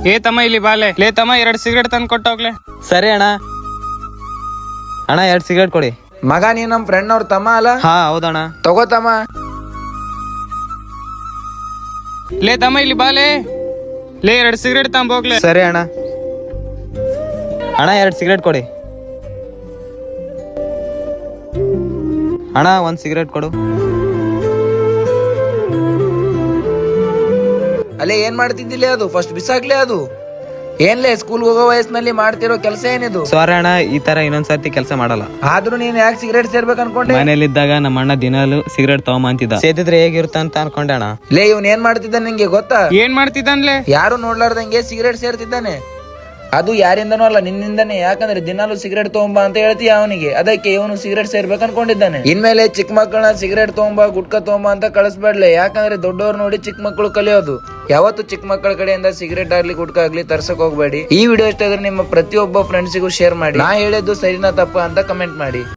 ಏ ತಮ್ಮ ಇಲ್ಲಿ ಬಾಲೆ. ಲೇ ತಮ್ಮ 2 ಸಿಗರೇಟ್ ತಂದು ಕೊಟ್ಟೋಗ್ಲೆ. ಸರಿ ಅಣ್ಣ. ಅಣ್ಣ 2 ಸಿಗರೇಟ್ ಕೊಡಿ. ಮಗ ನೀನ್ ನಮ್ ಫ್ರೆಂಡ್ ಅವ್ರ ತಮ್ಮ ಅಲ್ಲ? ಹಾ ಹೌದಣ್ಣ. ತಗೋತಮ್ಮ. ಲೇ ತಮ್ಮ ಇಲ್ಲಿ ಬಾಲೆ. ಲೇ 2 ಸಿಗರೇಟ್ ತಂಬೋಗ್ಲೆ. ಸರಿ ಅಣ್ಣ. ಅಣ್ಣ 2 ಸಿಗರೇಟ್ ಕೊಡಿ. ಅಣ್ಣ 1 ಸಿಗರೇಟ್ ಕೊಡು. ಅಲ್ಲೇ ಏನ್ ಮಾಡ್ತಿದ್ದಿಲ್ಲ ಅದು? ಫಸ್ಟ್ ಬಿಸಾಕ್ಲೆ ಅದು. ಏನ್ಲೇ ಸ್ಕೂಲ್ ಹೋಗೋ ವಯಸ್ಸಿನಲ್ಲಿ ಮಾಡ್ತಿರೋ ಕೆಲಸ ಏನಿದು? ಸಾರಿ ಅಣ್ಣ, ಈ ತರ ಇನ್ನೊಂದ್ಸರ್ತಿ ಕೆಲಸ ಮಾಡಲ್ಲ. ಆದ್ರೂ ನೀನ್ ಯಾಕೆ ಸಿಗರೇಟ್ ಸೇರ್ಬೇಕು ಅನ್ಕೊಂಡೆ? ಮನೇಲಿದ್ದಾಗ ನಮ್ಮ ಅಣ್ಣ ದಿನಾಲು ಸಿಗರೇಟ್ ತಗೊಂಬಂತಿದ್ದ. ಸೇದಿದ್ರೆ ಹೇಗಿರುತ್ತ ಅಂತ ಅನ್ಕೊಂಡೆ ಅಣ್ಣ. ಲೇ ಇವ್ನ್ ಏನ್ ಮಾಡ್ತಿದ್ದ ನಿಂಗೆ ಗೊತ್ತಾ? ಏನ್ ಮಾಡ್ತಿದ್ದಾನ್ಲೆ? ಯಾರು ನೋಡ್ಲಾರ್ದಂಗೆ ಸಿಗರೇಟ್ ಸೇರ್ತಿದ್ದಾನೆ. ಅದು ಯಾರಿಂದನೂ ಅಲ್ಲ, ನಿನ್ನಿಂದಾನೆ. ಯಾಕಂದ್ರೆ ದಿನಾಲು ಸಿಗರೇಟ್ ತಗೊಂಬ ಅಂತ ಹೇಳ್ತೀಯ ಅವನಿಗೆ, ಅದಕ್ಕೆ ಇವನು ಸಿಗರೇಟ್ ಸೇರ್ಬೇಕು ಅನ್ಕೊಂಡಿದ್ದಾನೆ. ಇನ್ಮೇಲೆ ಚಿಕ್ಕ ಮಕ್ಕಳನ್ನ ಸಿಗರೇಟ್ ತಗೊಂಬ ಗುಟ್ಕಾ ತಗೊಂಬ ಅಂತ ಕಳಿಸ್ಬೇಡ್ಲೆ. ಯಾಕಂದ್ರೆ ದೊಡ್ಡವ್ರು ನೋಡಿ ಚಿಕ್ಕ ಮಕ್ಕಳು ಕಲಿಯೋದು. ಯಾವತ್ತು ಚಿಕ್ಕ ಮಕ್ಕಳ ಕಡೆಯಿಂದ ಸಿಗರೇಟ್ ಆಗ್ಲಿ ಗುಟ್ಕಾ ಆಗ್ಲಿ ತರ್ಸಕ್ ಹೋಗ್ಬೇಡಿ. ಈ ವಿಡಿಯೋ ಇಷ್ಟ ಆದ್ರೆ ನಿಮ್ಮ ಪ್ರತಿಯೊಬ್ಬ ಫ್ರೆಂಡ್ಸಿಗೂ ಶೇರ್ ಮಾಡಿ. ನಾ ಹೇಳಿದ್ದು ಸರಿನಾ ತಪ್ಪ ಅಂತ ಕಮೆಂಟ್ ಮಾಡಿ.